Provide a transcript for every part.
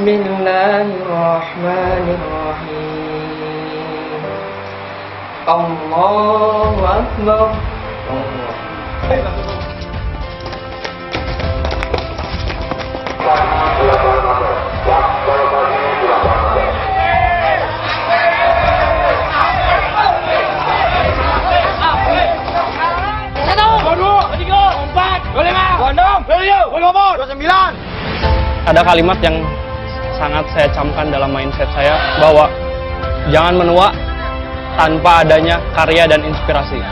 Bismillahirrahmanirrahim. Allahu Akbar. Ada kalimat yang sangat saya camkan dalam mindset saya, bahwa jangan menua tanpa adanya karya dan inspirasi.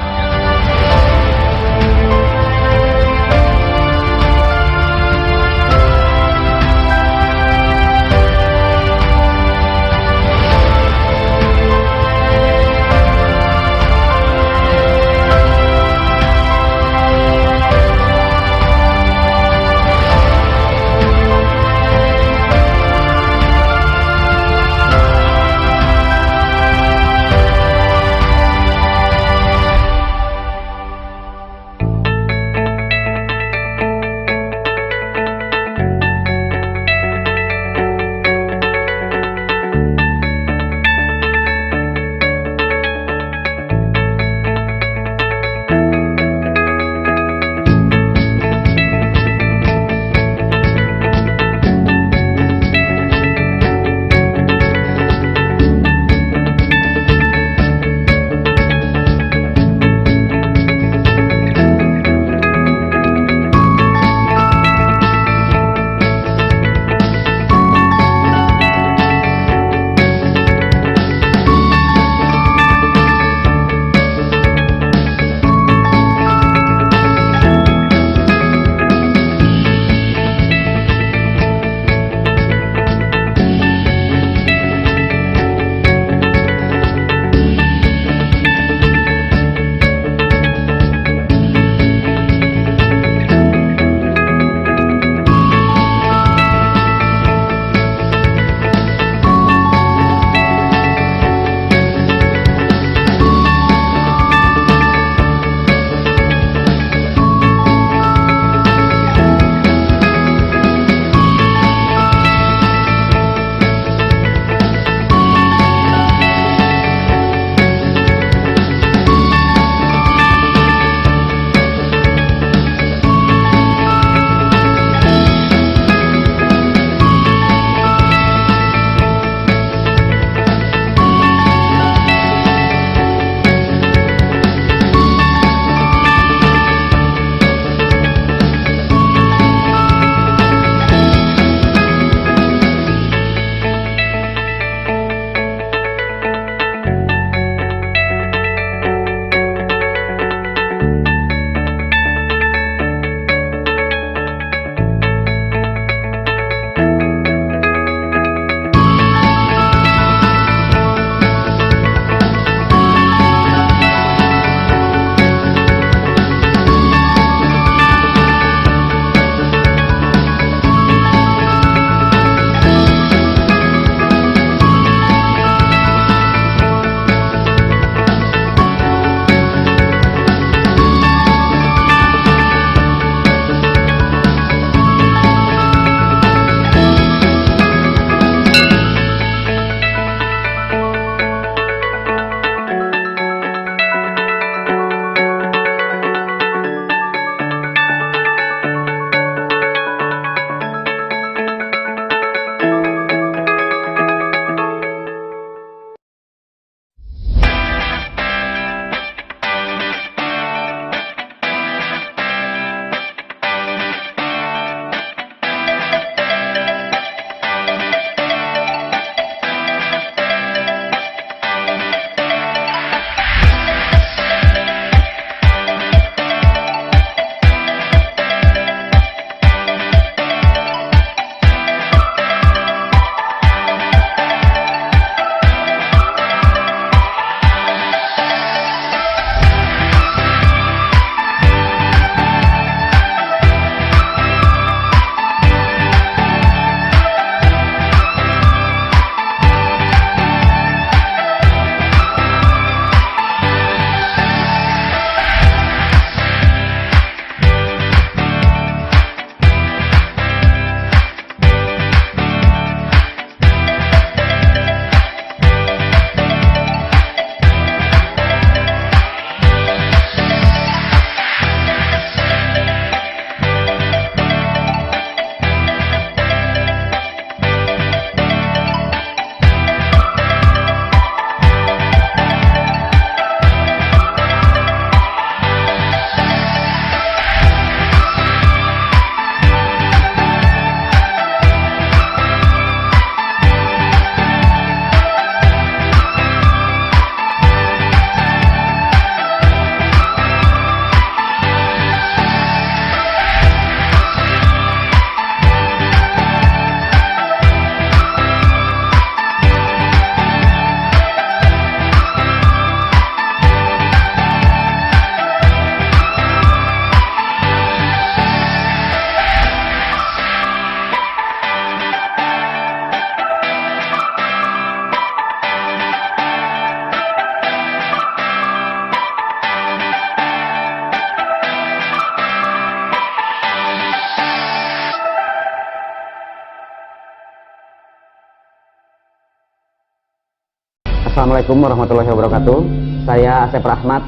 Assalamualaikum warahmatullahi wabarakatuh. Saya Asep Rahmat,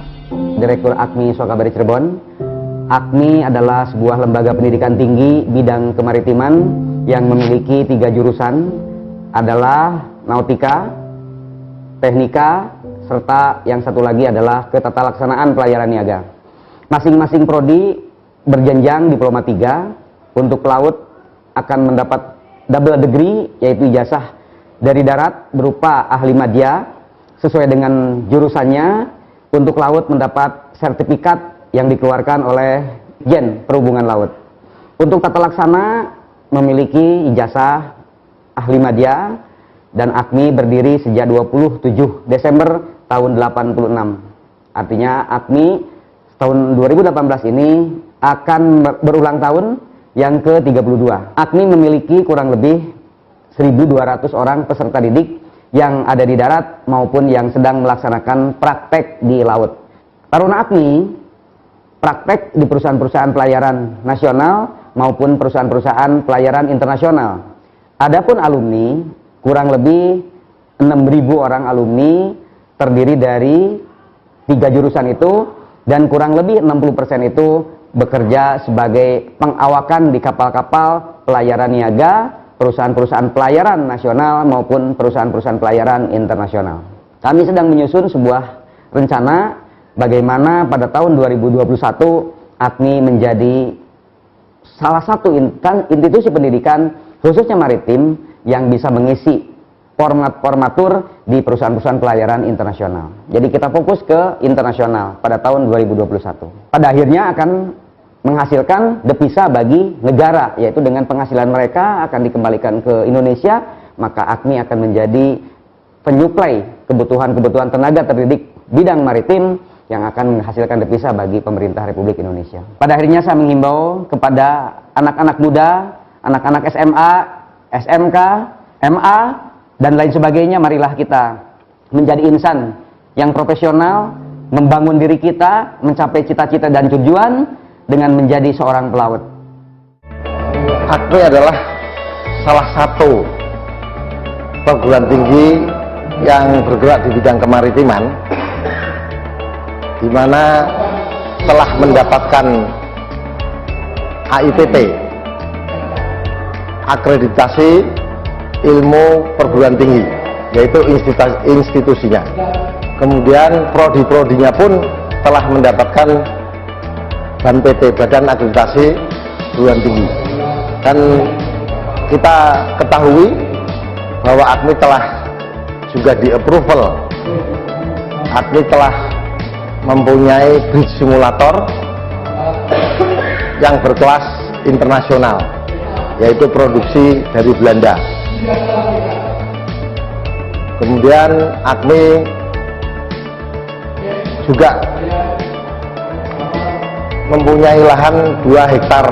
Direktur AKMI Suakabari Cirebon. AKMI adalah sebuah lembaga pendidikan tinggi bidang kemaritiman yang memiliki 3 jurusan, adalah Nautika, Teknika, serta yang satu lagi adalah Ketatalaksanaan Pelayaran Niaga. Masing-masing prodi berjenjang diploma 3. Untuk pelaut akan mendapat double degree, yaitu ijazah dari darat berupa ahli madya sesuai dengan jurusannya. Untuk laut mendapat sertifikat yang dikeluarkan oleh Jen Perhubungan Laut. Untuk tata laksana memiliki ijazah ahli madya, dan AKMI berdiri sejak 27 Desember tahun 86. Artinya AKMI tahun 2018 ini akan berulang tahun yang ke-32. AKMI memiliki kurang lebih 1.200 orang peserta didik yang ada di darat maupun yang sedang melaksanakan praktek di laut. Taruna AKMI praktek di perusahaan-perusahaan pelayaran nasional maupun perusahaan-perusahaan pelayaran internasional. Adapun alumni, kurang lebih 6.000 orang alumni terdiri dari 3 jurusan itu, dan kurang lebih 60% itu bekerja sebagai pengawakan di kapal-kapal pelayaran niaga, perusahaan-perusahaan pelayaran nasional maupun perusahaan-perusahaan pelayaran internasional. Kami sedang menyusun sebuah rencana bagaimana pada tahun 2021 AKMI menjadi salah satu institusi pendidikan khususnya maritim yang bisa mengisi formatur di perusahaan-perusahaan pelayaran internasional. Jadi kita fokus ke internasional pada tahun 2021. Pada akhirnya akan menghasilkan devisa bagi negara, yaitu dengan penghasilan mereka akan dikembalikan ke Indonesia, maka AKMI akan menjadi penyuplai kebutuhan-kebutuhan tenaga terdidik bidang maritim yang akan menghasilkan devisa bagi pemerintah Republik Indonesia. Pada akhirnya saya menghimbau kepada anak-anak muda, anak-anak SMA, SMK, MA, dan lain sebagainya, marilah kita menjadi insan yang profesional, membangun diri kita, mencapai cita-cita dan tujuan dengan menjadi seorang pelaut. AKMI adalah salah satu perguruan tinggi yang bergerak di bidang kemaritiman, di mana telah mendapatkan AIPT, akreditasi ilmu perguruan tinggi, yaitu institusinya. Kemudian prodi-prodinya pun telah mendapatkan BANPT, Badan Akreditasi Perguruan Tinggi. Dan kita ketahui bahwa AKMI telah juga di-approval. AKMI telah mempunyai bridge simulator yang berkelas internasional, yaitu produksi dari Belanda. Kemudian AKMI juga mempunyai lahan 2,5 hektar,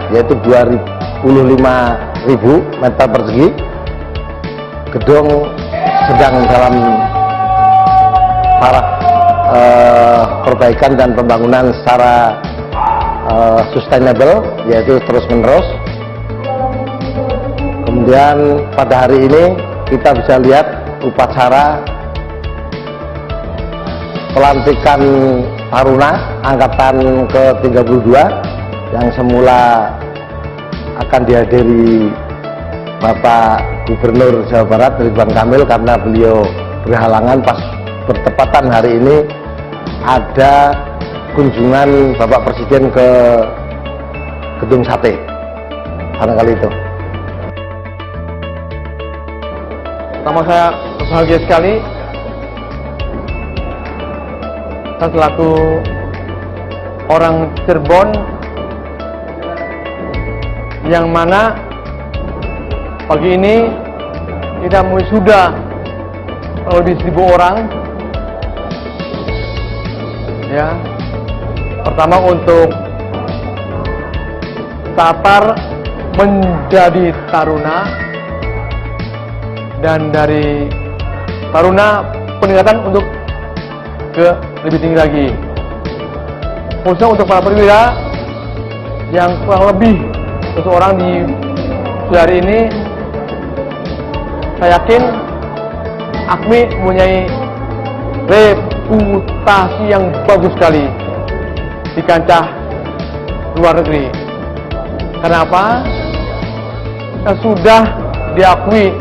yaitu 25.000 meter persegi. Gedung sedang dalam taraf perbaikan dan pembangunan secara sustainable, yaitu terus-menerus. Kemudian pada hari ini kita bisa lihat upacara pelantikan Taruna angkatan ke-32 yang semula akan dihadiri Bapak Gubernur Jawa Barat Ridwan Kamil, karena beliau berhalangan. Pas bertepatan hari ini ada kunjungan Bapak Presiden ke Gedung Sate, barangkali itu. Pertama, saya bahagia sekali selaku orang Cirebon yang mana pagi ini kita sudah lebih 1.000 orang ya. Pertama, untuk daftar menjadi taruna, dan dari taruna peningkatan untuk ke lebih tinggi lagi, khususnya untuk para perwira yang kurang lebih seseorang di hari ini. Saya yakin AKMI mempunyai reputasi yang bagus sekali di kancah luar negeri. Kenapa? Yang sudah diakui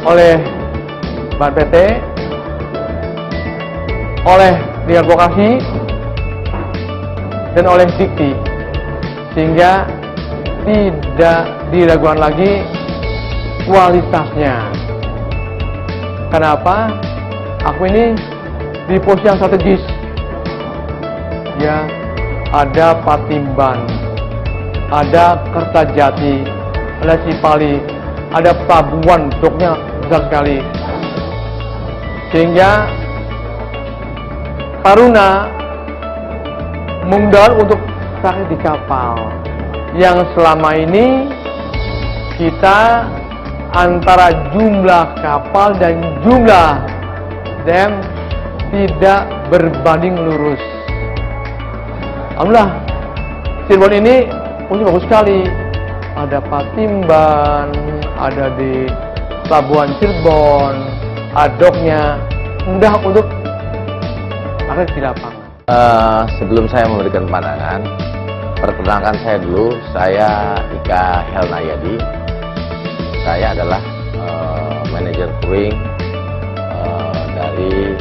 oleh BANPT, oleh Dinas Vokasi, dan oleh Dikti, sehingga tidak diragukan lagi kualitasnya. Kenapa? Aku ini di posisi yang strategis. Ya, ada Patimban, ada Kertajati, ada Cipali, ada pelabuhan doknya besar sekali. Sehingga Taruna memudahkan untuk pakai di kapal yang selama ini kita antara jumlah kapal dan jumlah DM tidak berbanding lurus. Alhamdulillah, Cirebon ini punya bagus sekali. Ada Patimban, ada di Pelabuhan Cirebon, adoknya mudah untuk pakai di lapangan. Sebelum saya memberikan pandangan, perkenalkan saya dulu. Saya Ika Helnayadi. Saya adalah manajer crewing dari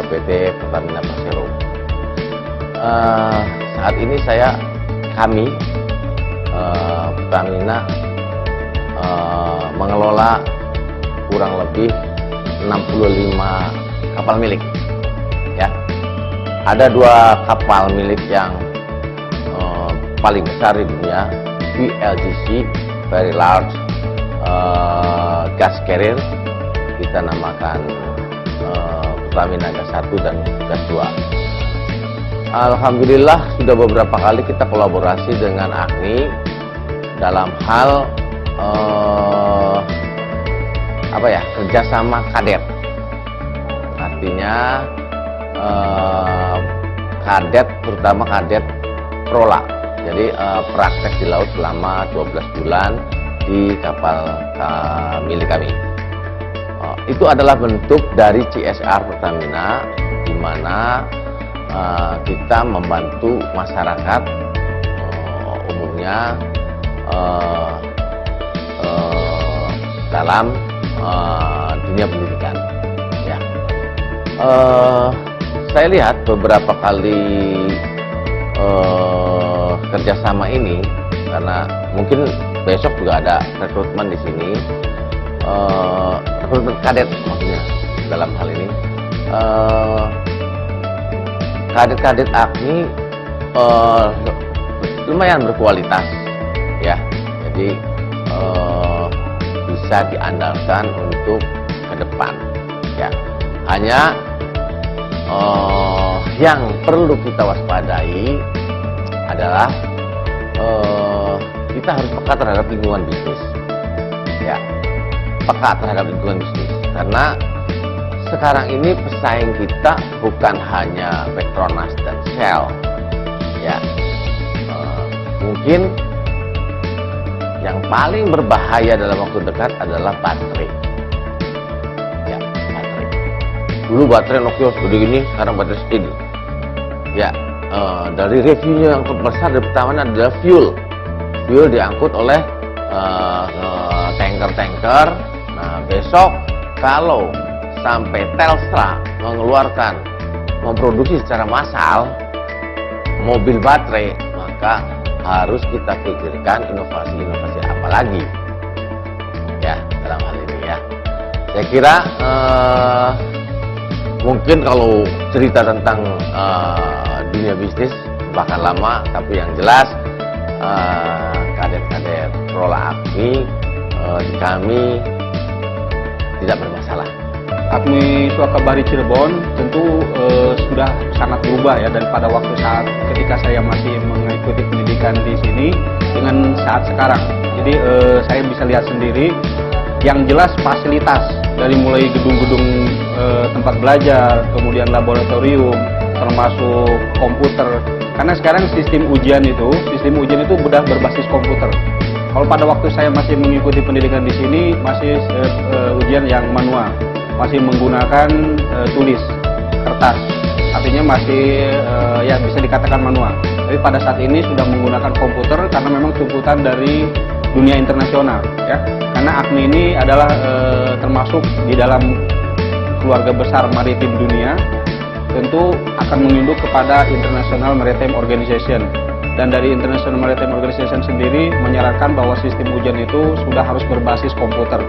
PT Pertamina Persero. Saat ini kami Pertamina mengelola kurang lebih 65 kapal milik. Ya, ada 2 kapal milik yang paling besar di dunia, VLGC, Very Large Gas Carrier. Kita namakan Pertamina Gas 1 dan Gas 2. Alhamdulillah sudah beberapa kali kita kolaborasi dengan AKMI dalam hal kerjasama kadet. Artinya kadet, terutama kadet prola. Jadi praktek di laut selama 12 bulan di kapal milik kami. Itu adalah bentuk dari CSR Pertamina, di mana kita membantu masyarakat umumnya dalam dunia pendidikan. Ya. Saya lihat beberapa kali kerjasama ini, karena mungkin besok juga ada rekrutmen di sini, rekrutmen kadet maksudnya dalam hal ini. Kadet-kadet AKMI lumayan berkualitas, ya. Jadi bisa diandalkan untuk ke depan, ya. Hanya yang perlu kita waspadai adalah kita harus peka terhadap lingkungan bisnis, ya. Peka terhadap lingkungan bisnis, karena sekarang ini pesaing kita bukan hanya Petronas dan Shell, ya. Mungkin yang paling berbahaya dalam waktu dekat adalah baterai, ya, baterai. Dulu baterai Nokia segede gini, sekarang baterai segini, ya. Dari reviewnya yang terbesar dari pertama adalah fuel diangkut oleh tanker-tanker. Nah, besok kalau sampai Telstra memproduksi secara massal mobil baterai, maka harus kita pikirkan inovasi-inovasi apa lagi, ya, dalam hal ini, ya. Saya kira mungkin kalau cerita tentang dunia bisnis bahkan lama, tapi yang jelas kadet-kadet prola AKMI di kami tidak bermasalah. AKMI Swakabari Cirebon tentu sudah sangat berubah, ya, daripada waktu saat ketika saya masih mengikuti pendidikan di sini dengan saat sekarang. Jadi saya bisa lihat sendiri, yang jelas fasilitas dari mulai gedung-gedung tempat belajar, kemudian laboratorium, termasuk komputer. Karena sekarang sistem ujian itu sudah berbasis komputer. Kalau pada waktu saya masih mengikuti pendidikan di sini masih ujian yang manual, masih menggunakan tulis kertas, artinya masih ya bisa dikatakan manual. Tapi pada saat ini sudah menggunakan komputer karena memang tuntutan dari dunia internasional, ya. Karena ACMI ini adalah termasuk di dalam keluarga besar maritim dunia, tentu akan menunduk kepada International Maritime Organization. Dan dari International Maritime Organization sendiri menyarankan bahwa sistem ujian itu sudah harus berbasis komputer.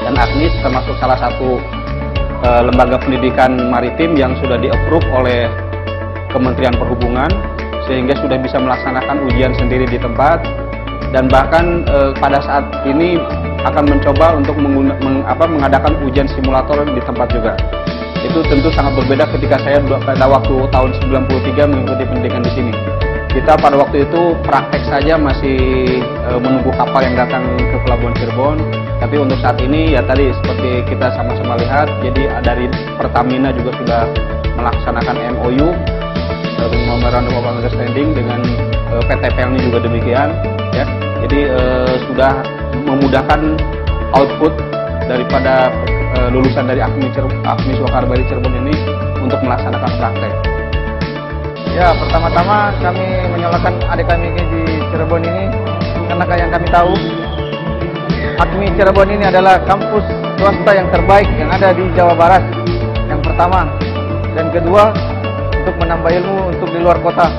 Dan ACMI termasuk salah satu lembaga pendidikan maritim yang sudah di-approve oleh Kementerian Perhubungan, sehingga sudah bisa melaksanakan ujian sendiri di tempat. Dan bahkan pada saat ini akan mencoba untuk mengadakan ujian simulator di tempat juga. Itu tentu sangat berbeda ketika saya pada waktu tahun 93 mengikuti pendidikan di sini. Kita pada waktu itu praktek saja masih menunggu kapal yang datang ke Pelabuhan Cirebon. Tapi untuk saat ini ya tadi seperti kita sama-sama lihat, jadi dari Pertamina juga sudah melaksanakan MOU, Memorandum of Understanding, dengan PT Pelni juga demikian. Ya, jadi sudah memudahkan output daripada lulusan dari ACMI Swakabari Cirebon ini untuk melaksanakan praktek. Ya, pertama-tama kami menyalahkan adik kami di Cirebon ini karena yang kami tahu ACMI Cirebon ini adalah kampus swasta yang terbaik yang ada di Jawa Barat. Yang pertama, dan kedua untuk menambah ilmu untuk di luar kota.